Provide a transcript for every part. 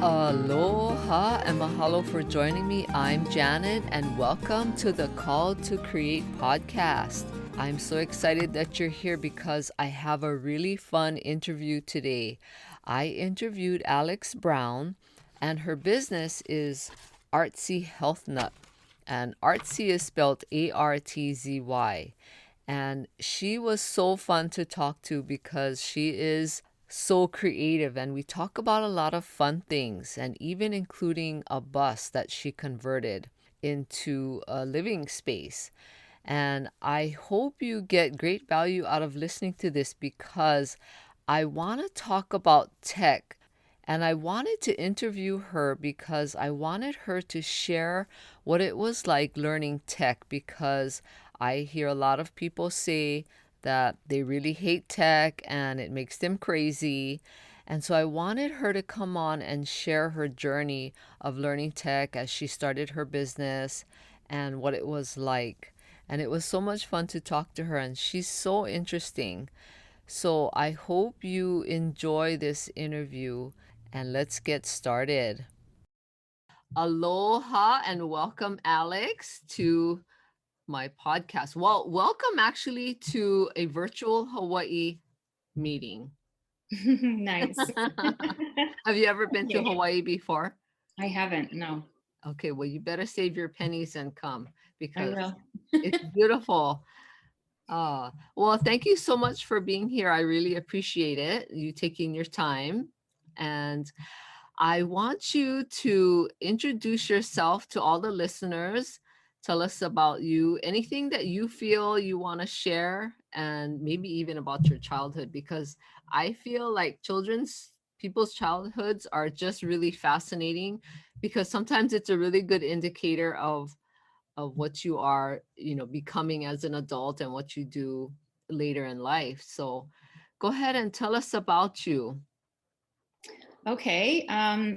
Aloha and mahalo for joining me. I'm Janet, and welcome to the Call to Create podcast. I'm so excited that you're here because I have a really fun interview today. I interviewed Alix Brown, and her business is Artzy Health Nut. And Artzy is spelled Artzy. And she was so fun to talk to because she is so creative, and we talk about a lot of fun things, and even including a bus that she converted into a living space. And I hope you get great value out of listening to this because I want to talk about tech. And I wanted to interview her because I wanted her to share what it was like learning tech, because I hear a lot of people say that they really hate tech and it makes them crazy. And so I wanted her to come on and share her journey of learning tech as she started her business and what it was like. And it was so much fun to talk to her, and she's so interesting. So I hope you enjoy this interview, and let's get started. Aloha and welcome, Alix, to my podcast. Well, welcome actually to a virtual Hawaii meeting. Nice. Have you ever been to Okay. Hawaii before? I haven't, no. Okay, well, you better save your pennies and come I because will. it's beautiful. Well, thank you so much for being here. I really appreciate it, you taking your time. And I want you to introduce yourself to all the listeners. Tell us about you, anything that you feel you want to share, and maybe even about your childhood, because I feel like people's childhoods are just really fascinating, because sometimes it's a really good indicator of what you are, becoming as an adult and what you do later in life. So go ahead and tell us about you. Okay.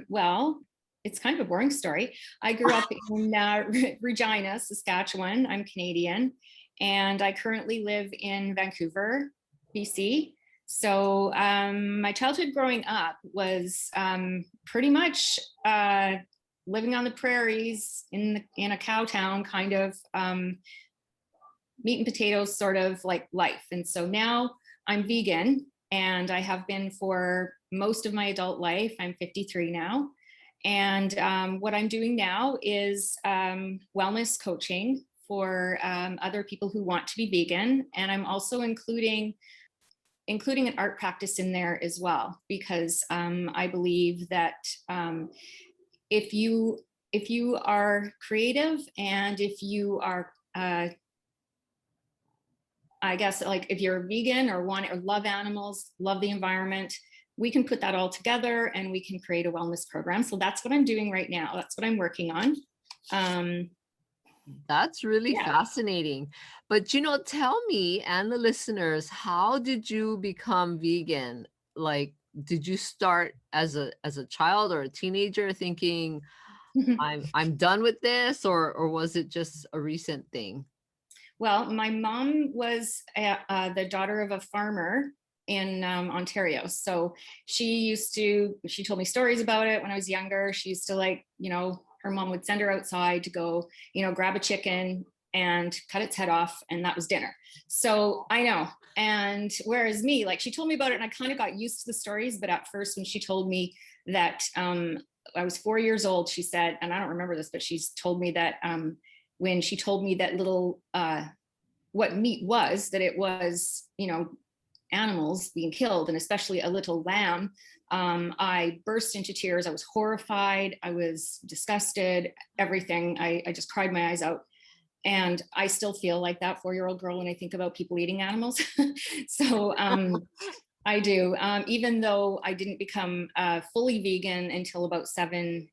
Well, it's kind of a boring story. I grew up in Regina, Saskatchewan. I'm Canadian, and I currently live in Vancouver, BC. So my childhood growing up was pretty much living on the prairies in a cow town, kind of meat and potatoes sort of like life. And so now I'm vegan, and I have been for most of my adult life. I'm 53 now. And what I'm doing now is wellness coaching for other people who want to be vegan. And I'm also including an art practice in there as well, because I believe that if you are creative, and if you are I guess, like, if you're a vegan or love animals, love the environment, we can put that all together and we can create a wellness program. So that's what I'm doing right now. That's what I'm working on. That's really Yeah. fascinating. But tell me and the listeners, how did you become vegan? Like, did you start as a child or a teenager thinking I'm done with this, or was it just a recent thing? Well, my mom was the daughter of a farmer in Ontario. So she told me stories about it when I was younger. She used to, like, her mom would send her outside to go, grab a chicken and cut its head off, and that was dinner. So I know. And whereas me, like, she told me about it and I kind of got used to the stories. But at first, when she told me that I was 4 years old, she said, and I don't remember this, but she's told me that when she told me that little what meat was, that it was, animals being killed, and especially a little lamb, I burst into tears. I was horrified. I was disgusted, everything. I just cried my eyes out. And I still feel like that 4-year-old girl when I think about people eating animals. So I do, even though I didn't become fully vegan until about 7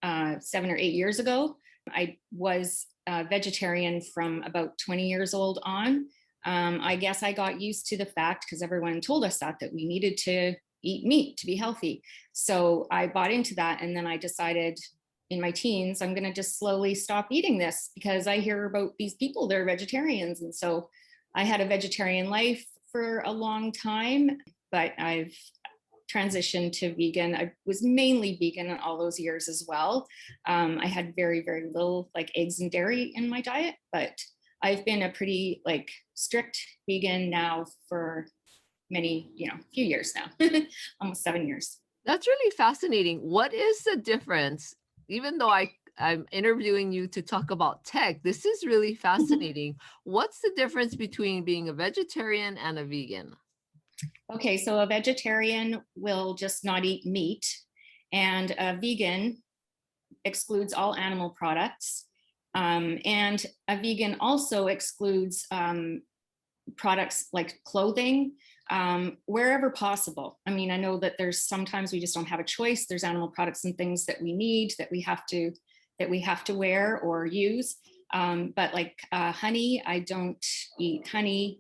or 8 years ago. I was vegetarian from about 20 years old on. I guess I got used to the fact, because everyone told us that we needed to eat meat to be healthy. So I bought into that, and then I decided in my teens, I'm going to just slowly stop eating this, because I hear about these people, they're vegetarians. And so I had a vegetarian life for a long time, but I've transition to vegan. I was mainly vegan all those years as well. I had very, very little like eggs and dairy in my diet, but I've been a pretty like strict vegan now for many, few years now, almost 7 years. That's really fascinating. What is the difference? Even though I'm interviewing you to talk about tech, this is really fascinating. What's the difference between being a vegetarian and a vegan? Okay, so a vegetarian will just not eat meat, and a vegan excludes all animal products. And a vegan also excludes products like clothing, wherever possible. I mean, I know that there's sometimes we just don't have a choice. There's animal products and things that we need that we have to wear or use. But like honey, I don't eat honey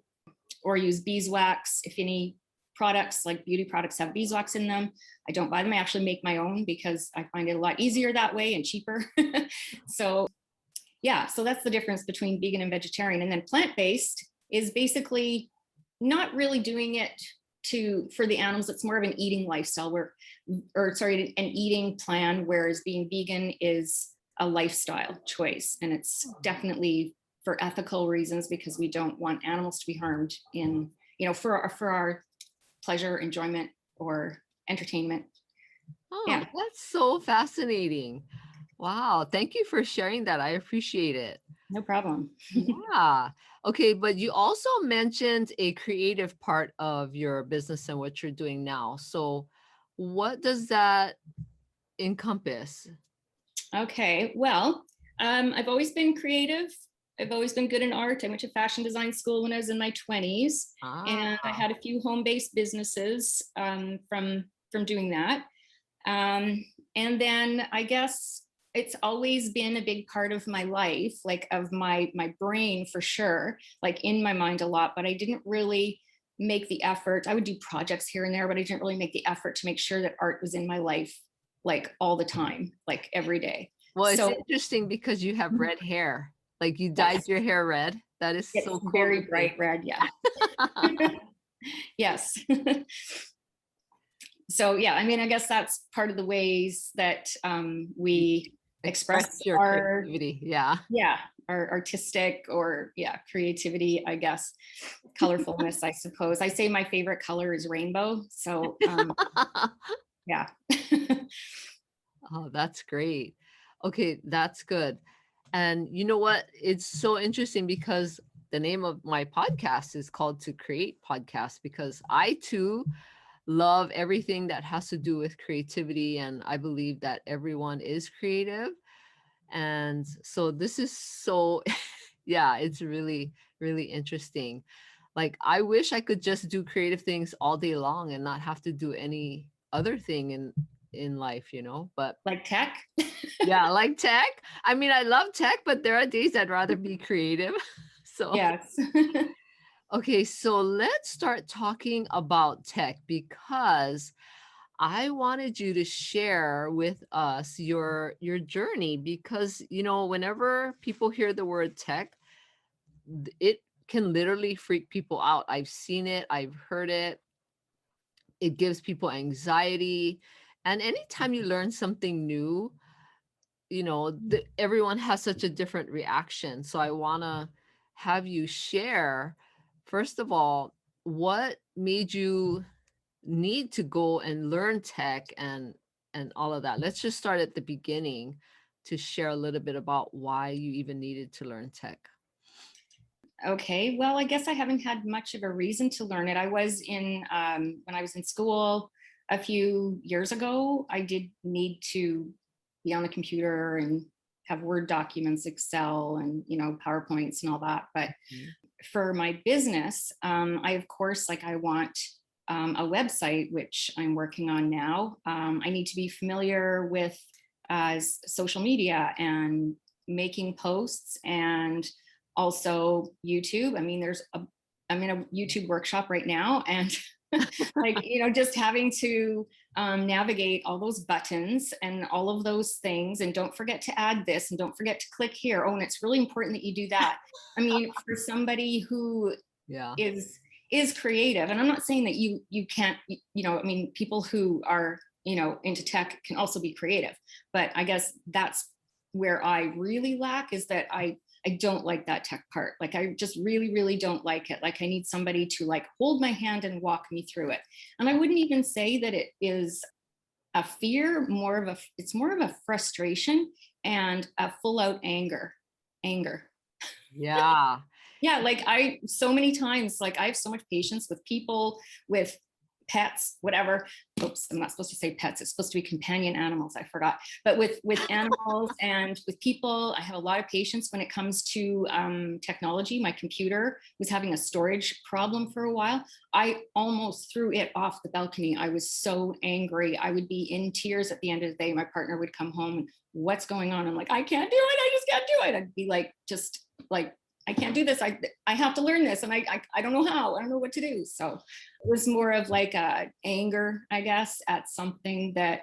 or use beeswax. If any products like beauty products have beeswax in them, I don't buy them. I actually make my own because I find it a lot easier that way and cheaper. So yeah, so that's the difference between vegan and vegetarian. And then plant-based is basically not really doing it for the animals. It's more of an eating lifestyle an eating plan, whereas being vegan is a lifestyle choice. And it's definitely for ethical reasons, because we don't want animals to be harmed for our pleasure, enjoyment, or entertainment. Oh, Yeah. that's so fascinating. Wow. Thank you for sharing that. I appreciate it. No problem. Yeah. Okay. But you also mentioned a creative part of your business and what you're doing now. So, what does that encompass? Okay, well, I've always been creative. I've always been good in art. I went to fashion design school when I was in my 20s, and I Ah, had a few home-based businesses from doing that. And then I guess it's always been a big part of my life, like of my brain for sure, like in my mind a lot, but I didn't really make the effort. I would do projects here and there, but I didn't really make the effort to make sure that art was in my life like all the time, like every day. well, it's So interesting because you have red hair. Like you dyed yes, your hair red. That is it's so cool very looking. bright red. Yeah. Yes. So yeah, I mean, I guess that's part of the ways that You we express express your our, creativity. Yeah. yeah, our artistic or creativity, I guess, colorfulness, I suppose. I say my favorite color is rainbow. So yeah. Oh, that's great. Okay, that's good. And you know what? It's so interesting because the name of my podcast is called To Create Podcast because I too love everything that has to do with creativity. And I believe that everyone is creative. And so this is so, yeah, it's really, really interesting. Like, I wish I could just do creative things all day long and not have to do any other thing in life, but Like tech. yeah, like tech. I mean, I love tech, but there are days I'd rather be creative. So, Yes. okay, so let's start talking about tech because I wanted you to share with us your journey because, whenever people hear the word tech, it can literally freak people out. I've seen it, I've heard it. It gives people anxiety. And anytime you learn something new, everyone has such a different reaction. So I want to have you share, first of all, what made you need to go and learn tech and all of that. Let's just start at the beginning to share a little bit about why you even needed to learn tech. Okay, well, I guess I haven't had much of a reason to learn it. I was when I was in school a few years ago, I did need to be on the computer and have Word documents, Excel, and, PowerPoints and all that. But Mhm. for my business, I, of course, like I want a website, which I'm working on now. I need to be familiar with social media and making posts and also YouTube. I mean, I'm in a YouTube workshop right now, and like, just having to navigate all those buttons and all of those things. And don't forget to add this and don't forget to click here. Oh, and it's really important that you do that. I mean, for somebody who Yeah. is is creative. And I'm not saying that you can't, I mean, people who are, into tech can also be creative, but I guess that's where I really lack, is that I don't like that tech part. Like, I just really, really don't like it. Like, I need somebody to like hold my hand and walk me through it. And I wouldn't even say that it is a fear, it's more of a frustration and a full out anger. Yeah. Yeah, like, so many times, like, I have so much patience with people, with pets, whatever. Oops, I'm not supposed to say pets, it's supposed to be companion animals, I forgot. But with animals and with people, I have a lot of patience when it comes to technology. My computer was having a storage problem for a while. I almost threw it off the balcony. I was so angry. I would be in tears at the end of the day. My partner would come home and, what's going on? I'm like, I can't do it, I just can't do it. I'd be like, just like, I can't do this. I have to learn this, and I don't know how. I don't know what to do. So it was more of like a anger, I guess, at something that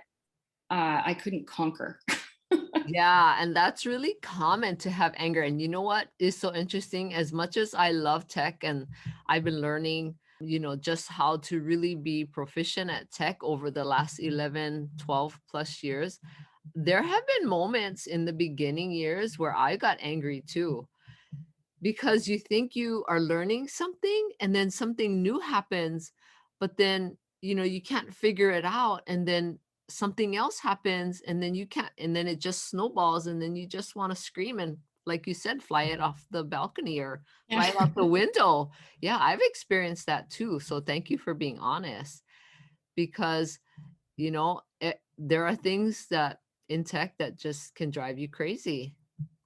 I couldn't conquer. Yeah, and that's really common to have anger. And you know what is so interesting? As much as I love tech and I've been learning, just how to really be proficient at tech over the last 11, 12 plus years, there have been moments in the beginning years where I got angry too, because you think you are learning something and then something new happens, but then you can't figure it out, and then something else happens, and then you can't, and then it just snowballs, and then you just want to scream and, like you said, fly it off the balcony or fly Yeah. it out the window. Yeah, I've experienced that too, so thank you for being honest, because there are things that in tech that just can drive you crazy.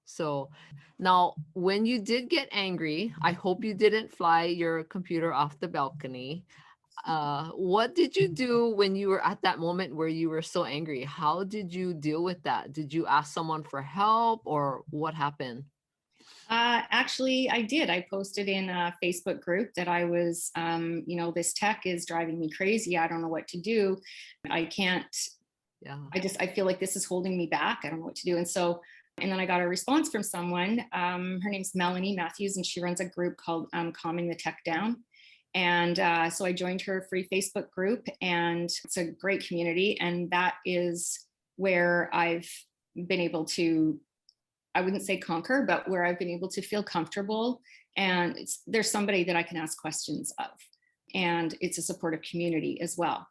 So now, when you did get angry, I hope you didn't fly your computer off the balcony. What did you do when you were at that moment where you were so angry? How did you deal with that? Did you ask someone for help, or what happened? Actually, I did. I posted in a Facebook group that I was, this tech is driving me crazy. I don't know what to do. I can't, Yeah. I feel like this is holding me back. I don't know what to do. And then I got a response from someone. Her name's Melanie Matthews, and she runs a group called Calming the Tech Down. And so I joined her free Facebook group, and it's a great community. And that is where I've been able to, I wouldn't say conquer, but where I've been able to feel comfortable. And there's somebody that I can ask questions of. And it's a supportive community as well.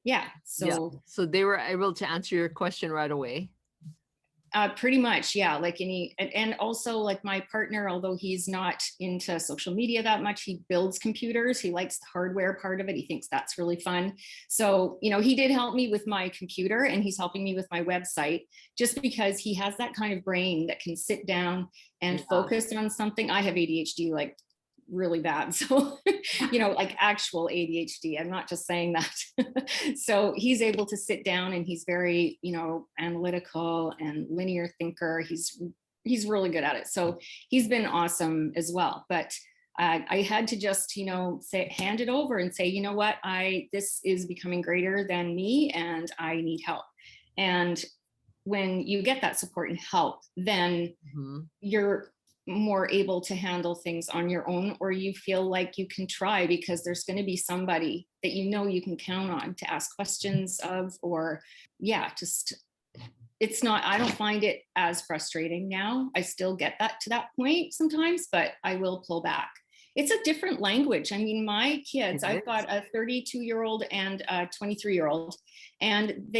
Yeah. Yeah. So So they were able to answer your question right away. pretty much, yeah. Like and also like my partner, although he's not into social media that much, he builds computers. He likes the hardware part of it. He thinks that's really fun. So, he did help me with my computer, and he's helping me with my website, just because he has that kind of brain that can sit down and Yeah. focus on something. I have ADHD, like really bad. So, like actual ADHD. I'm not just saying that. So he's able to sit down, and he's very, analytical and linear thinker. He's really good at it. So he's been awesome as well. But I had to just, hand it over and say, you know what, this is becoming greater than me, and I need help. And when you get that support and help, then you're more able to handle things on your own, or you feel like you can try, because there's going to be somebody that you can count on to ask questions of, or just, it's not, I don't find it as frustrating now. I still get that to that point sometimes, but I will pull back. It's a different language. I mean, my kids, I've got a 32-year-old and a 23-year-old, and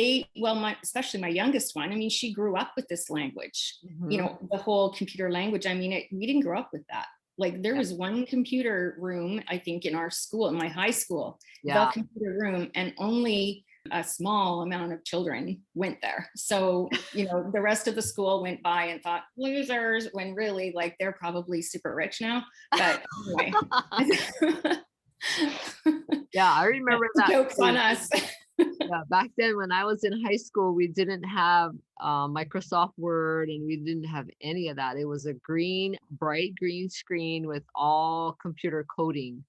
especially my youngest one, I mean, she grew up with this language, the whole computer language. I mean, we didn't grow up with that. Like, there was one computer room, I think, in our school, in my high school, the computer room, and only a small amount of children went there. So, the rest of the school went by and thought, losers, when really, like, they're probably super rich now. But anyway. Yeah, I remember that. Jokes on us. Yeah, back then when I was in high school, we didn't have Microsoft Word, and we didn't have any of that. It was a bright green screen with all computer coding.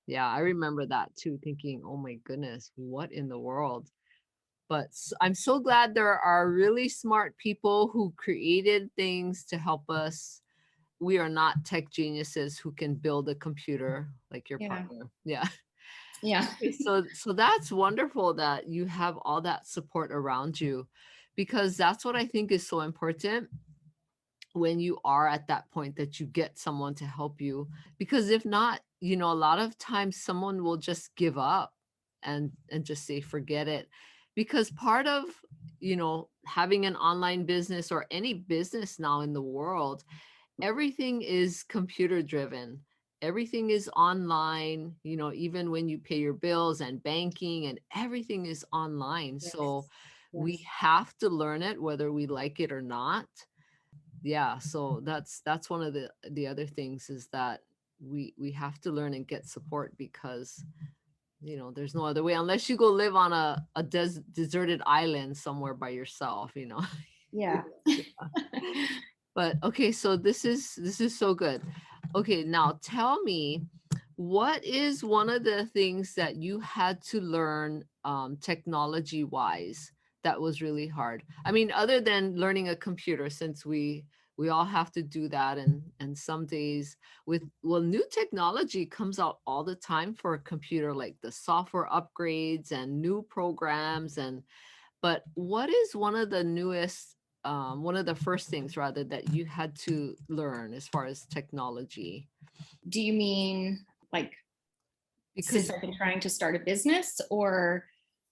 Yeah, I remember that too, thinking, oh my goodness, what in the world? But I'm so glad there are really smart people who created things to help us we are not tech geniuses who can build a computer like your Yeah. partner. Yeah. Yeah. So that's wonderful that you have all that support around you, because that's what I think is so important when you are at that point, that you get someone to help you. Because if not, a lot of times someone will just give up and just say forget it. Because part of having an online business or any business now in the world, everything is computer driven. Everything is online, even when you pay your bills and banking, and everything is online. So Yes. we Yes. have to learn it whether we like it or not. Yeah, so that's one of the other things, is that we have to learn and get support, because there's no other way, unless you go live on a deserted island somewhere by yourself. Yeah. But okay, so this is so good. Okay, now tell me, what is one of the things that you had to learn, technology wise, that was really hard? I mean, other than learning a computer, since we all have to do that, and some days, new technology comes out all the time for a computer, like the software upgrades and new programs. But what is one of the first things, rather, that you had to learn as far as technology? Do you mean like Because since I've been trying to start a business, or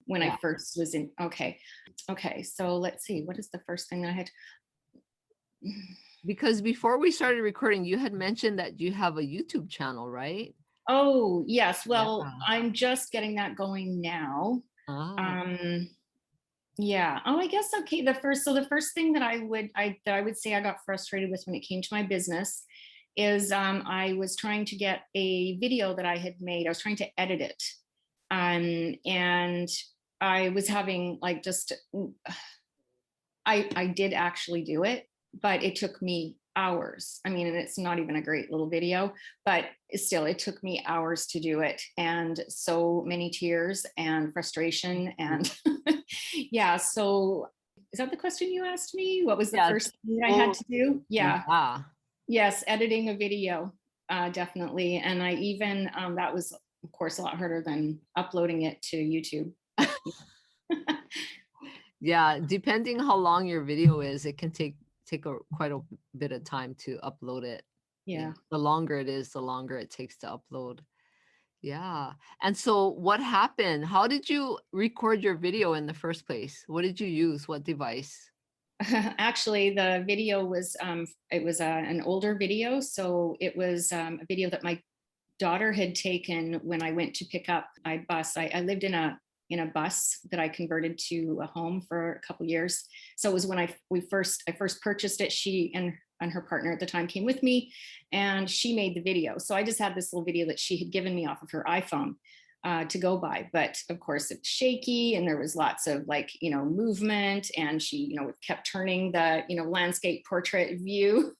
when I yeah, first was in? Okay. Okay. So let's see. What is the first thing that I had? because before we started recording, you had mentioned that you have a YouTube channel, right? Oh, yes. Yeah. Well, I'm just getting that going now. Oh, Um, yeah. Oh, I guess okay. The first thing that I would say I got frustrated with when it came to my business is I was trying to get a video that I had made. I was trying to edit it. And I was having like just I did actually do it, but it took me hours. I mean, and it's not even a great little video, but still, it took me hours to do it, and so many tears and frustration. And yeah, so is that the question you asked me? What was the yeah. first thing that I had Oh, to do? Yeah, yeah. yes, editing a video, definitely. And I even, that was, of course, a lot harder than uploading it to YouTube. But Yeah, depending how long your video is, it can take quite a bit of time to upload it. Yeah, yeah. the longer it is, the longer it takes to upload. Yeah. And so what happened? How did you record your video in the first place? What did you use? What device? Actually, the video was it was an older video, so it was a video that my daughter had taken when I went to pick up my bus. I lived in a bus that I converted to a home for a couple years. So it was when I first purchased it. She and her partner at the time came with me, and she made the video. So I just had this little video that she had given me off of her iPhone. To go by, but of course it's shaky, and there was lots of like movement, and she kept turning the landscape portrait view.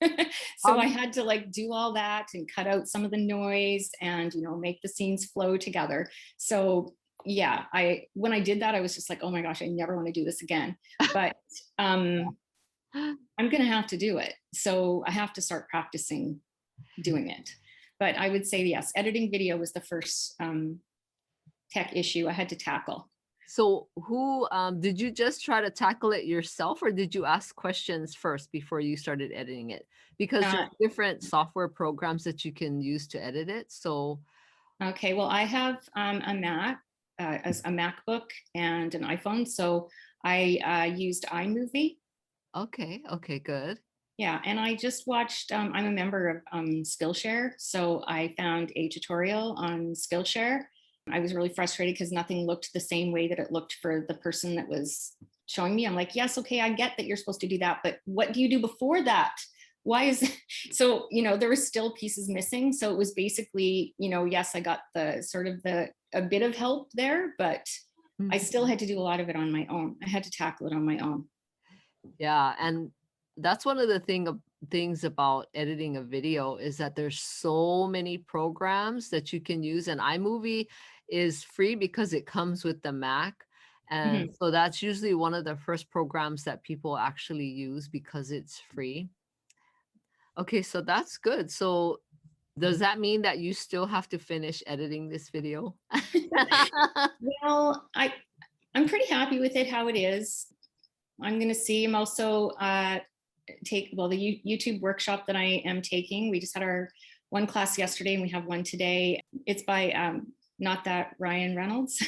So How I did had to like do all that and cut out some of the noise, and make the scenes flow together. So yeah, I when I did that, I was just like, oh my gosh, I never want to do this again. But um I'm gonna have to do it, so I have to start practicing doing it. But I would say yes, editing video was the first tech issue I had to tackle. so who did you just try to tackle it yourself, or did you ask questions first before you started editing it? Because Uh, there's different software programs that you can use to edit it. So okay, well, I have a Mac, as a MacBook and an iPhone, so I used iMovie. okay, okay, good. Yeah, and I just watched. I'm a member of Skillshare, so I found a tutorial on Skillshare. I was really frustrated because nothing looked the same way that it looked for the person that was showing me. I'm like, yes, okay, I get that you're supposed to do that, but what do you do before that? Why is so? There were still pieces missing. So it was basically, yes, I got the sort of the a bit of help there, but I Mhm. still had to do a lot of it on my own. I had to tackle it on my own. Yeah, and that's one of the things about editing a video, is that there's so many programs that you can use, and iMovie is free because it comes with the Mac. And Mhm. so that's usually one of the first programs that people actually use because it's free. Okay, so that's good. So does that mean that you still have to finish editing this video? Well, I'm pretty happy with it how it is. I'm going to see. I'm also the YouTube workshop that I am taking. We just had our one class yesterday and we have one today. It's by not that Ryan Reynolds.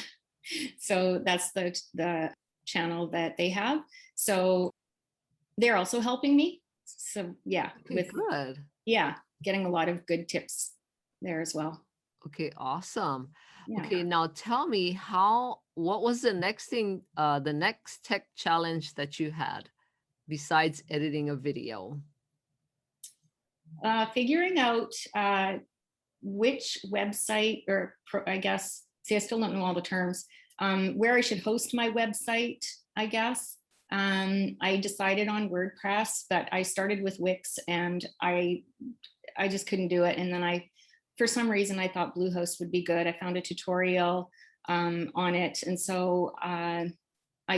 So that's the channel that they have. So they're also helping me. So yeah, Okay, good. yeah, getting a lot of good tips there as well. Okay, awesome. Yeah. Okay, now tell me what was the next tech challenge that you had besides editing a video? Figuring out which website I guess, see, I still don't know all the terms, where I should host my website, I guess. I decided on WordPress, but I started with Wix and I just couldn't do it. And then for some reason, I thought Bluehost would be good. I found a tutorial on it. And so I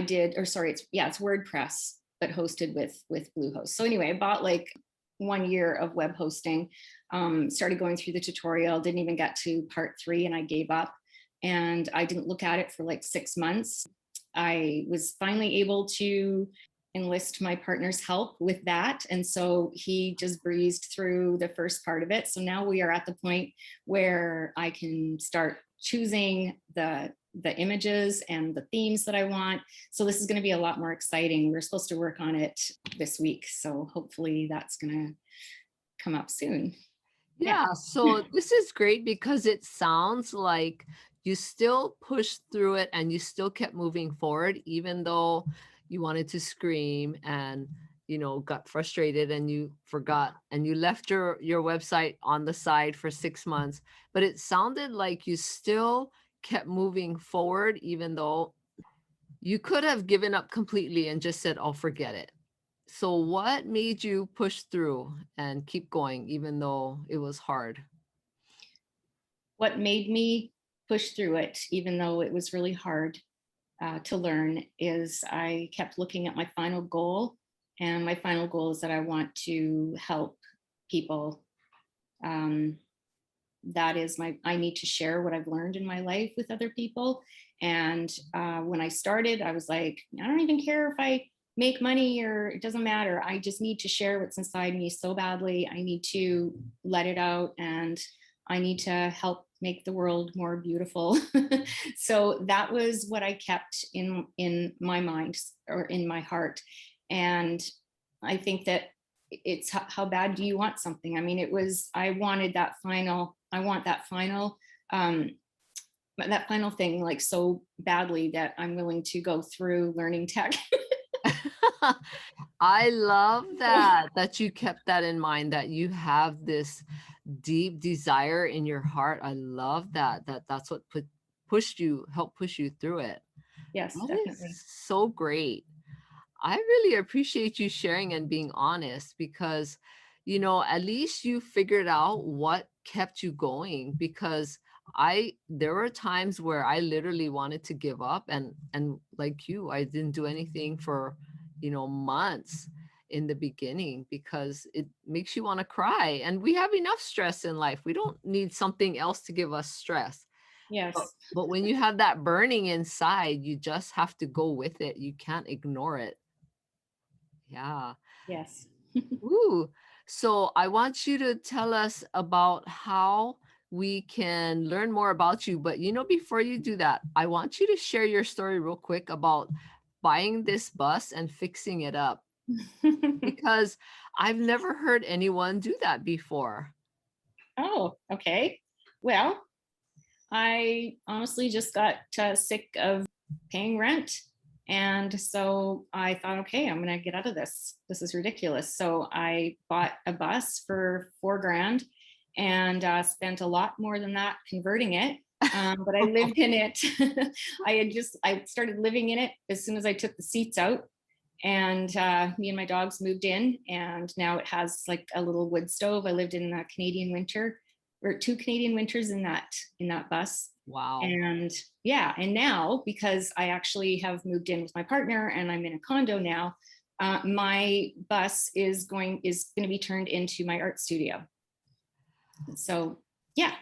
did, or sorry, it's WordPress, but hosted with Bluehost. So anyway, I bought like 1 year of web hosting, started going through the tutorial, didn't even get to part 3 and I gave up. And I didn't look at it for like 6 months. I was finally able to enlist my partner's help with that. And so he just breezed through the first part of it. So now we are at the point where I can start choosing the images and the themes that I want. So this is going to be a lot more exciting. We're supposed to work on it this week. So hopefully that's going to come up soon. Yeah. Yeah, so this is great because it sounds like you still pushed through it and you still kept moving forward, even though you wanted to scream and got frustrated and you forgot and you left your website on the side for 6 months. But it sounded like you still kept moving forward, even though you could have given up completely and just said, "I'll forget it." So what made you push through and keep going even though it was hard? What made me push through it, even though it was really hard to learn, is I kept looking at my final goal. And my final goal is that I want to help people. Um, that is I need to share what I've learned in my life with other people. And when I started, I was like, I don't even care if I make money or it doesn't matter. I just need to share what's inside me so badly. I need to let it out and I need to help make the world more beautiful. So that was what I kept in my mind or in my heart. And I think that it's how bad do you want something? I mean, I wanted I want that final thing like so badly that I'm willing to go through learning tech. I love that you kept that in mind, that you have this deep desire in your heart. I love that's what helped push you through it. Yes, That definitely. is so great. I really appreciate you sharing and being honest because, at least you figured out what kept you going because there were times where I literally wanted to give up and like you, I didn't do anything for, months in the beginning because it makes you want to cry. And we have enough stress in life. We don't need something else to give us stress. But, Yes. but when you have that burning inside, you just have to go with it. You can't ignore it. Yeah. Yes. Ooh. So I want you to tell us about how we can learn more about you. But before you do that, I want you to share your story real quick about buying this bus and fixing it up because I've never heard anyone do that before. Oh, okay. Well, I honestly just got sick of paying rent. And so I thought, okay, I'm going to get out of this. This is ridiculous. So I bought a bus for 4 grand and spent a lot more than that converting it. But I lived in it. I started living in it as soon as I took the seats out. And me and my dogs moved in, and now it has like a little wood stove. I lived in a Canadian winter, or 2 Canadian winters in that bus. Wow. And yeah, and now because I actually have moved in with my partner and I'm in a condo now, My bus is going to be turned into my art studio. So yeah,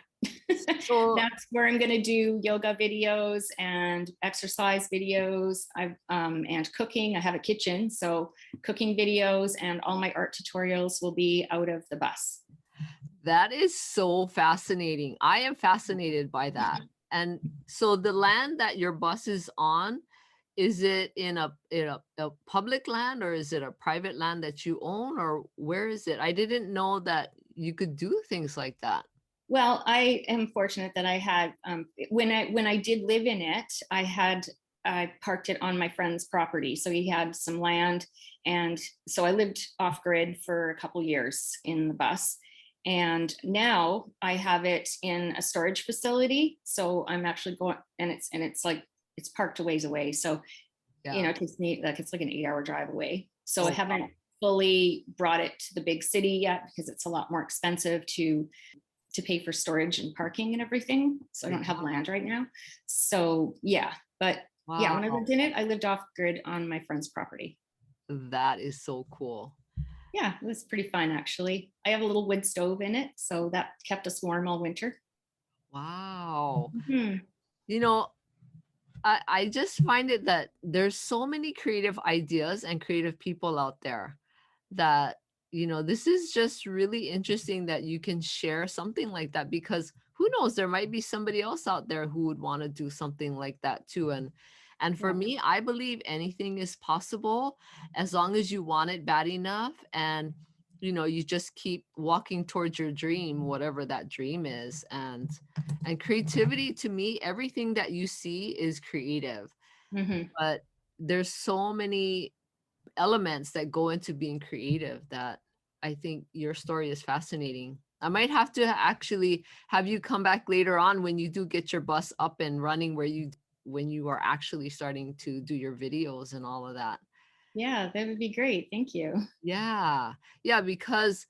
So that's where I'm going to do yoga videos and exercise videos. And cooking. I have a kitchen, so cooking videos and all my art tutorials will be out of the bus. that is so fascinating. I am fascinated by that. And so the land that your bus is on, is it in a public land, or is it a private land that you own, or where is it? I didn't know that you could do things like that. Well, I am fortunate that I had when I did live in it, I parked it on my friend's property. So he had some land, and so I lived off grid for a couple years in the bus. And now I have it in a storage facility. So I'm actually going, and it's like it's parked a ways away. So Yeah. it takes me like it's like an 8-hour drive away. So I Oh, wow. haven't fully brought it to the big city yet because it's a lot more expensive to pay for storage and parking and everything. So I don't have Yeah. land right now. So yeah, but yeah, when I Wow. lived in it, I lived off grid on my friend's property. That is so cool. Yeah, it was pretty fun actually. I have a little wood stove in it, so that kept us warm all winter. Wow. Mhm. You know, I just find it that there's so many creative ideas and creative people out there that, this is just really interesting that you can share something like that, because who knows, there might be somebody else out there who would want to do something like that too. And for Yeah. me, I believe anything is possible as long as you want it bad enough, and you just keep walking towards your dream, whatever that dream is. And creativity, to me, everything that you see is creative, Hmm. but there's so many elements that go into being creative that I think your story is fascinating. I might have to actually have you come back later on when you do get your bus up and running, when you are actually starting to do your videos and all of that. Yeah, that would be great. Thank you. Yeah. Yeah, because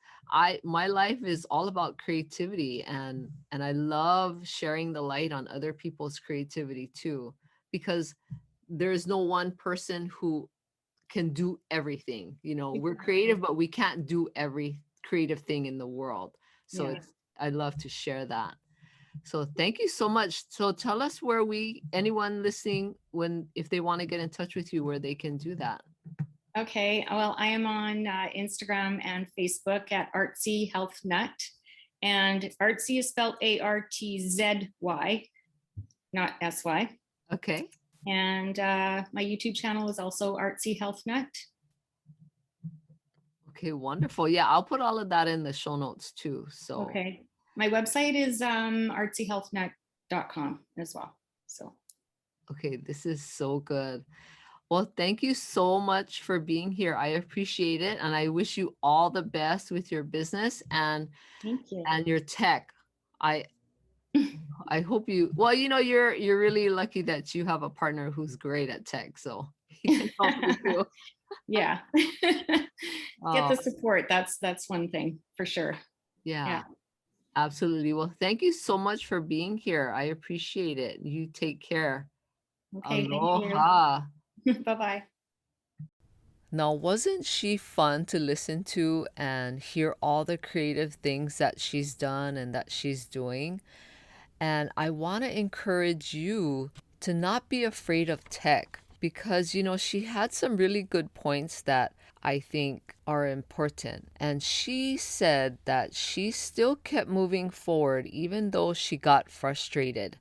my life is all about creativity, and I love sharing the light on other people's creativity too, because there's no one person who can do everything. We're creative, but we can't do every creative thing in the world. So Yeah. I love to share that. So thank you so much. So tell us where anyone listening, if they want to get in touch with you, where they can do that. Okay. Well, I am on Instagram and Facebook at Artzy Health Nut. And Artzy is spelled Artzy, not SY. Okay. And my YouTube channel is also Artzy Health Nut. Okay, wonderful. Yeah, I'll put all of that in the show notes too. So, Okay. My website is artzyhealthnut.com as well. So, okay, this is so good. Well, thank you so much for being here. I appreciate it, and I wish you all the best with your business thank you. and your tech. I I hope well, you're really lucky that you have a partner who's great at tech, so he can help you too. Yeah. Get Oh, the support. That's one thing for sure. yeah, Yeah. absolutely. Well, thank you so much for being here. I appreciate it. You take care. Okay. Thank you. Aloha. Bye-bye. Now, wasn't she fun to listen to and hear all the creative things that she's done and that she's doing? And I want to encourage you to not be afraid of tech, because, she had some really good points that I think are important. And she said that she still kept moving forward even though she got frustrated.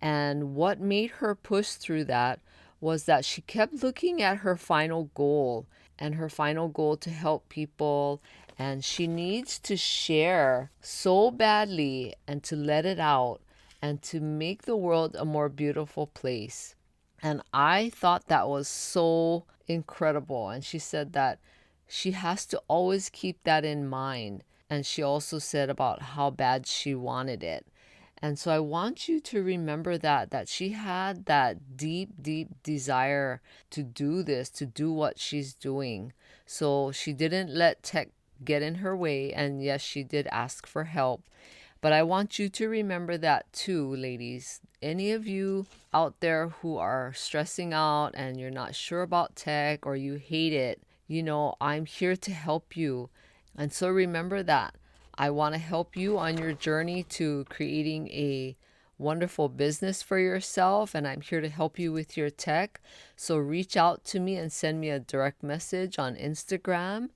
And what made her push through that was that she kept looking at her final goal, and her final goal to help people. And she needs to share so badly and to let it out and to make the world a more beautiful place. And I thought that was so incredible. And she said that she has to always keep that in mind. And she also said about how bad she wanted it. And so I want you to remember that she had that deep, deep desire to do this, to do what she's doing. So she didn't let tech get in her way. And yes, she did ask for help. But I want you to remember that too, ladies. Any of you out there who are stressing out and you're not sure about tech or you hate it, I'm here to help you. And so remember that. I want to help you on your journey to creating a wonderful business for yourself, and I'm here to help you with your tech. So reach out to me and send me a direct message on Instagram,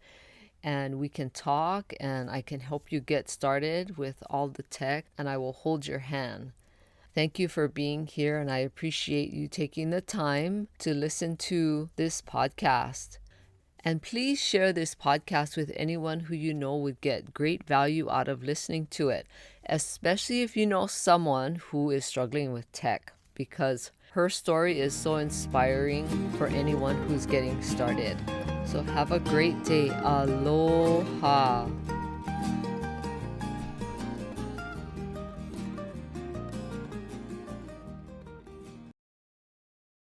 and we can talk and I can help you get started with all the tech, and I will hold your hand. Thank you for being here, and I appreciate you taking the time to listen to this podcast. And please share this podcast with anyone who you know would get great value out of listening to it, especially if you know someone who is struggling with tech, because her story is so inspiring for anyone who's getting started. So have a great day. Aloha.